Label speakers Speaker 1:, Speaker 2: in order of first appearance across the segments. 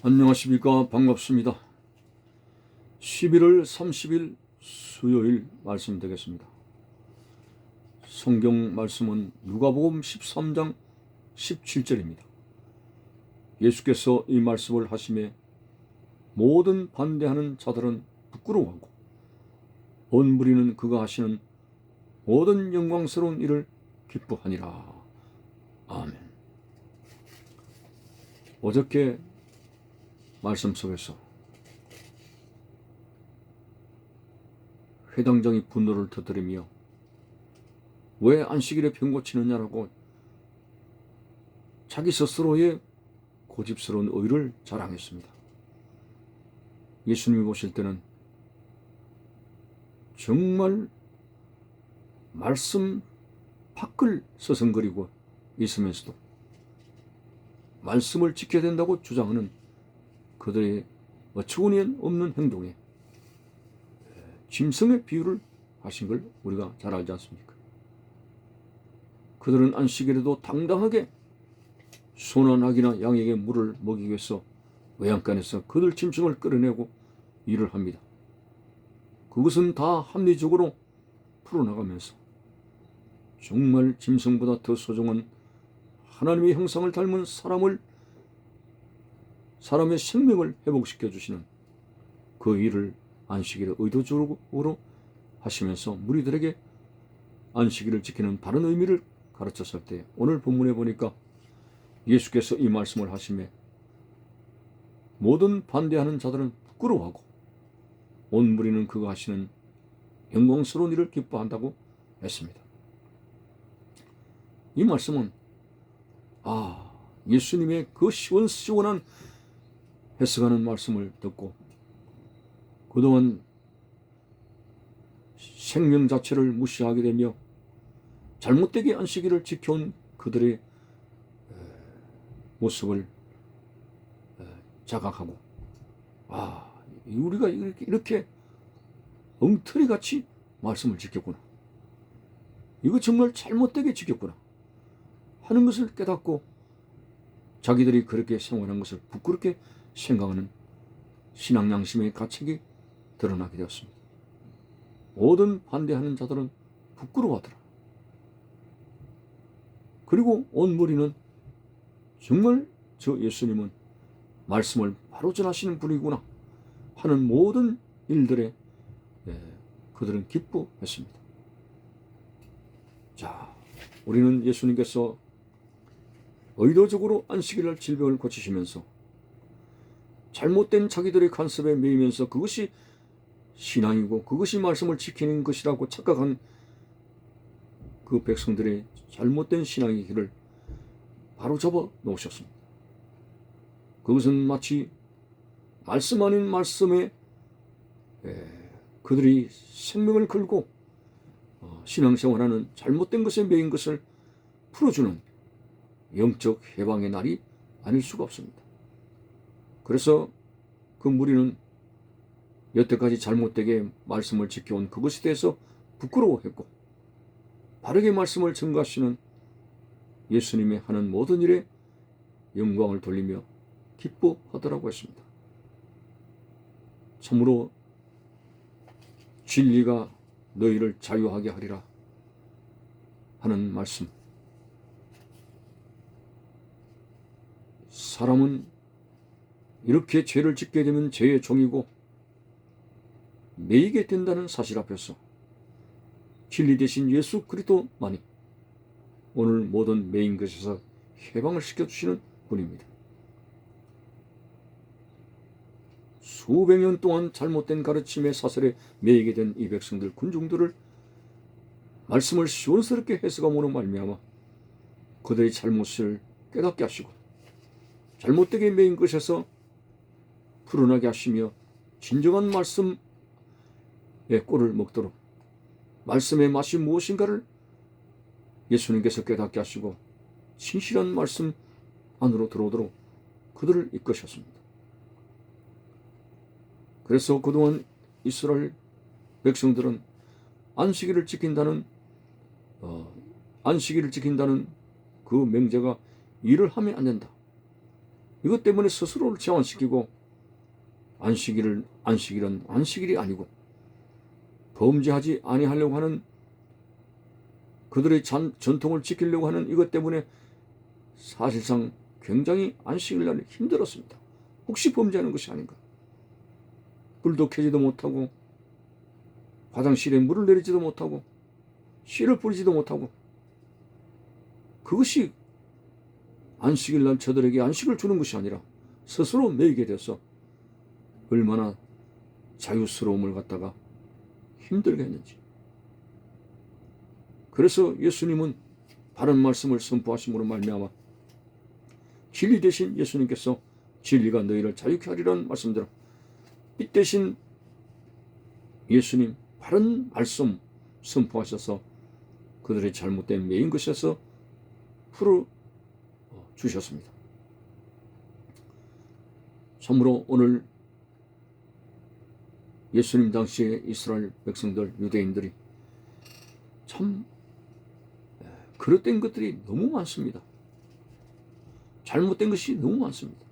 Speaker 1: 안녕하십니까. 반갑습니다. 11월 30일 수요일 말씀 되겠습니다. 성경 말씀은 누가복음 13장 17절입니다. 예수께서 이 말씀을 하시매 모든 반대하는 자들은 부끄러워하고 온 무리는 그가 하시는 모든 영광스러운 일을 기뻐하니라. 아멘. 어저께 말씀 속에서 회당장이 분노를 터뜨리며 왜 안식일에 병 고치느냐라고 자기 스스로의 고집스러운 의를 자랑했습니다. 예수님이 보실 때는 정말 말씀 밖을 서성거리고 있으면서도 말씀을 지켜야 된다고 주장하는 그들의 어처구니 없는 행동에 짐승의 비유를 하신 걸 우리가 잘 알지 않습니까? 그들은 안식일에도 당당하게 소나 낙이나 양에게 물을 먹이기 위해서 외양간에서 그들 짐승을 끌어내고 일을 합니다. 그것은 다 합리적으로 풀어나가면서 정말 짐승보다 더 소중한 하나님의 형상을 닮은 사람의 생명을 회복시켜 주시는 그 일을 안식일에 의도적으로 하시면서 무리들에게 안식일을 지키는 바른 의미를 가르쳤을 때 오늘 본문에 보니까 예수께서 이 말씀을 하시며 모든 반대하는 자들은 부끄러워하고 온 무리는 그가 하시는 영광스러운 일을 기뻐한다고 했습니다. 이 말씀은 예수님의 그 시원시원한 해석하는 말씀을 듣고 그동안 생명 자체를 무시하게 되며 잘못되게 안식일을 지켜온 그들의 모습을 자각하고 우리가 이렇게 엉터리같이 말씀을 지켰구나, 이거 정말 잘못되게 지켰구나 하는 것을 깨닫고 자기들이 그렇게 생활한 것을 부끄럽게 생각하는 신앙 양심의 가책이 드러나게 되었습니다. 모든 반대하는 자들은 부끄러워하더라. 그리고 온 무리는 정말 저 예수님은 말씀을 바로 전하시는 분이구나 하는 모든 일들에 그들은 기뻐했습니다. 자, 우리는 예수님께서 의도적으로 안식일날 질병을 고치시면서 잘못된 자기들의 간섭에 매이면서 그것이 신앙이고 그것이 말씀을 지키는 것이라고 착각한 그 백성들의 잘못된 신앙의 길을 바로잡아 놓으셨습니다. 그것은 마치 말씀 아닌 말씀에 그들이 생명을 걸고 신앙생활하는 잘못된 것에 매인 것을 풀어주는 영적 해방의 날이 아닐 수가 없습니다. 그래서 그 무리는 여태까지 잘못되게 말씀을 지켜온 그것에 대해서 부끄러워했고 바르게 말씀을 전가하시는 예수님의 하는 모든 일에 영광을 돌리며 기뻐하더라고 했습니다. 참으로 진리가 너희를 자유하게 하리라 하는 말씀, 사람은 이렇게 죄를 짓게 되면 죄의 종이고 매이게 된다는 사실 앞에서 진리 대신 예수 그리스도만이 오늘 모든 매인 것에서 해방을 시켜주시는 분입니다. 수백 년 동안 잘못된 가르침의 사슬에 매이게 된 이 백성들 군중들을 말씀을 시원스럽게 해석함으로 말미암아 그들의 잘못을 깨닫게 하시고 잘못되게 매인 것에서 풀어나게 하시며 진정한 말씀의 꼴을 먹도록 말씀의 맛이 무엇인가를 예수님께서 깨닫게 하시고 신실한 말씀 안으로 들어오도록 그들을 이끄셨습니다. 그래서 그동안 이스라엘 백성들은 안식일을 지킨다는 그 명제가 일을 하면 안 된다, 이것 때문에 스스로를 제한시키고 안식일은 안식일이 아니고 범죄하지 아니하려고 하는 그들의 전통을 지키려고 하는 이것 때문에 사실상 굉장히 안식일날이 힘들었습니다. 혹시 범죄하는 것이 아닌가? 불도 켜지도 못하고 화장실에 물을 내리지도 못하고 씨를 뿌리지도 못하고 그것이 안식일날 저들에게 안식을 주는 것이 아니라 스스로 매이게 돼서 얼마나 자유스러움을 갖다가 힘들게 했는지. 그래서 예수님은 바른 말씀을 선포하심으로 말미암아 진리 대신 예수님께서 진리가 너희를 자유케 하리라는 말씀대로 빛 대신 예수님 바른 말씀 선포하셔서 그들의 잘못된 매인 것에서 풀어 주셨습니다. 참으로 오늘 예수님 당시에 이스라엘 백성들, 유대인들이 참 그릇된 것들이 너무 많습니다. 잘못된 것이 너무 많습니다.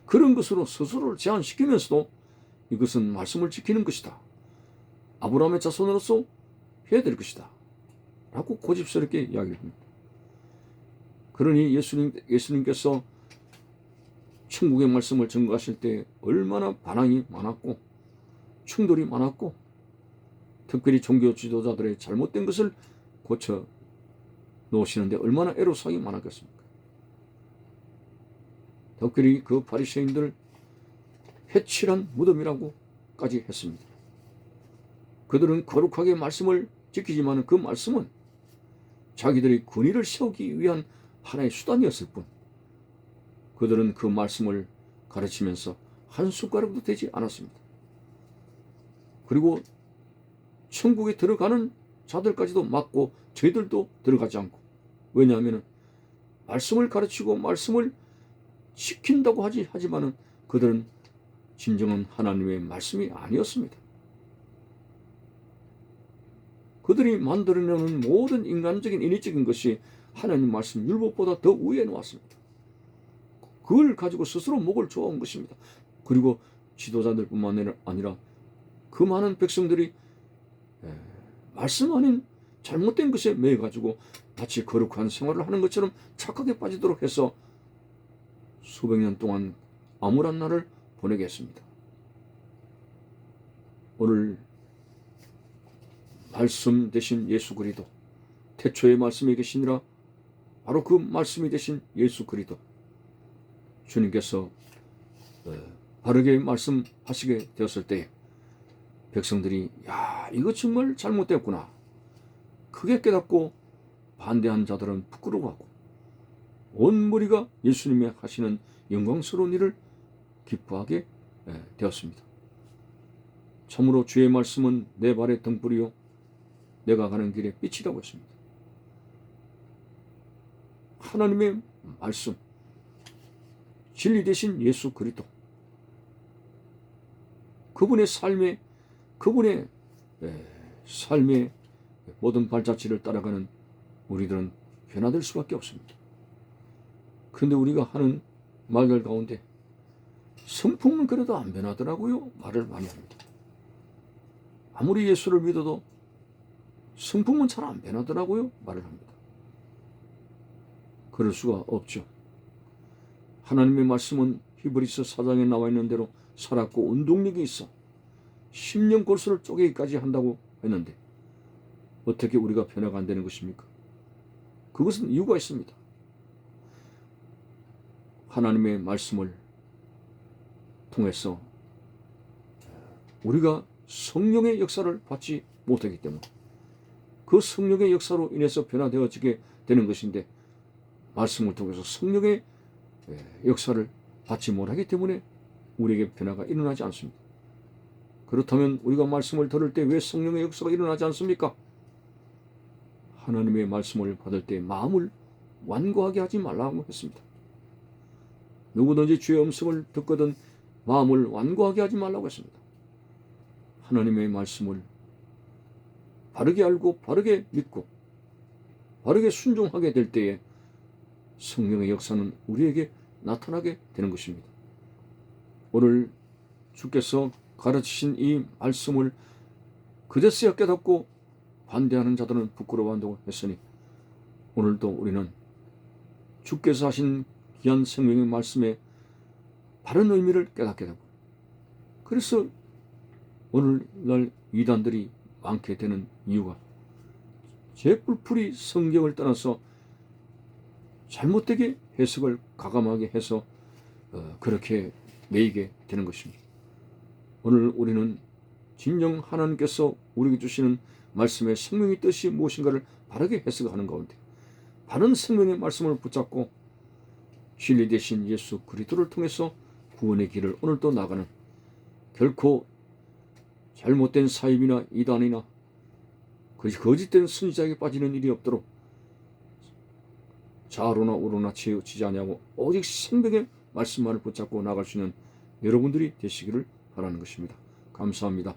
Speaker 1: 그런 것으로 스스로를 제한시키면서도 이것은 말씀을 지키는 것이다. 아브라함의 자손으로서 해야 될 것이다. 라고 고집스럽게 이야기를 합니다. 그러니 예수님께서 천국의 말씀을 전가하실 때 얼마나 반항이 많았고 충돌이 많았고 특별히 종교 지도자들의 잘못된 것을 고쳐 놓으시는데 얼마나 애로사항이 많았겠습니까? 특별히 그 바리새인들 해칠한 무덤이라고까지 했습니다. 그들은 거룩하게 말씀을 지키지만 그 말씀은 자기들의 권위를 세우기 위한 하나의 수단이었을 뿐 그들은 그 말씀을 가르치면서 한 숟가락도 되지 않았습니다. 그리고 천국에 들어가는 자들까지도 막고 저희들도 들어가지 않고 왜냐하면 말씀을 가르치고 말씀을 지킨다고 하지만은 그들은 진정한 하나님의 말씀이 아니었습니다. 그들이 만들어내는 모든 인간적인 인위적인 것이 하나님 말씀 율법보다 더 위에 놓았습니다. 그걸 가지고 스스로 목을 조아온 것입니다. 그리고 지도자들뿐만 아니라 그 많은 백성들이 말씀 아닌 잘못된 것에 매여가지고 마치 거룩한 생활을 하는 것처럼 착각에 빠지도록 해서 수백 년 동안 암울한 날을 보내게 했습니다. 오늘 말씀 대신 예수 그리스도, 태초의 말씀이 계시니라 바로 그 말씀이 되신 예수 그리스도 주님께서 바르게 말씀하시게 되었을 때 백성들이 야 이거 정말 잘못되었구나 크게 깨닫고 반대한 자들은 부끄러워하고 온 무리가 예수님의 하시는 영광스러운 일을 기뻐하게 되었습니다. 참으로 주의 말씀은 내 발의 등불이요 내가 가는 길에 빛이라고 했습니다. 하나님의 말씀 진리 대신 예수 그리스도 그분의 삶의 모든 발자취를 따라가는 우리들은 변화될 수밖에 없습니다. 그런데 우리가 하는 말들 가운데 성품은 그래도 안 변하더라고요. 말을 많이 합니다. 아무리 예수를 믿어도 성품은 잘 안 변하더라고요. 말을 합니다. 그럴 수가 없죠. 하나님의 말씀은 히브리서 4장에 나와 있는 대로 살았고 운동력이 있어 심령 골수를 쪼개기까지 한다고 했는데 어떻게 우리가 변화가 안 되는 것입니까? 그것은 이유가 있습니다. 하나님의 말씀을 통해서 우리가 성령의 역사를 받지 못하기 때문에 그 성령의 역사로 인해서 변화되어지게 되는 것인데 말씀을 통해서 성령의 역사를 받지 못하기 때문에 우리에게 변화가 일어나지 않습니다. 그렇다면 우리가 말씀을 들을 때 왜 성령의 역사가 일어나지 않습니까? 하나님의 말씀을 받을 때 마음을 완고하게 하지 말라고 했습니다. 누구든지 주의 음성을 듣거든 마음을 완고하게 하지 말라고 했습니다. 하나님의 말씀을 바르게 알고 바르게 믿고 바르게 순종하게 될 때에 성령의 역사는 우리에게 나타나게 되는 것입니다. 오늘 주께서 가르치신 이 말씀을 그제서야 깨닫고 반대하는 자들은 부끄러워한다고 했으니 오늘도 우리는 주께서 하신 귀한 생명의 말씀의 바른 의미를 깨닫게 되고, 그래서 오늘날 이단들이 많게 되는 이유가 재뿔풀이 성경을 떠나서 잘못되게 해석을 가감하게 해서 그렇게 매이게 되는 것입니다. 오늘 우리는 진정 하나님께서 우리에게 주시는 말씀의 생명의 뜻이 무엇인가를 바르게 해석하는 가운데 바른 생명의 말씀을 붙잡고 진리 되신 예수 그리스도를 통해서 구원의 길을 오늘도 나가는, 결코 잘못된 사입이나 이단이나 거짓된 선지자에게 빠지는 일이 없도록 좌로나 우로나 치우치지 않냐고 오직 생명의 말씀만을 붙잡고 나갈 수 있는 여러분들이 되시기를 바라는 것입니다. 감사합니다.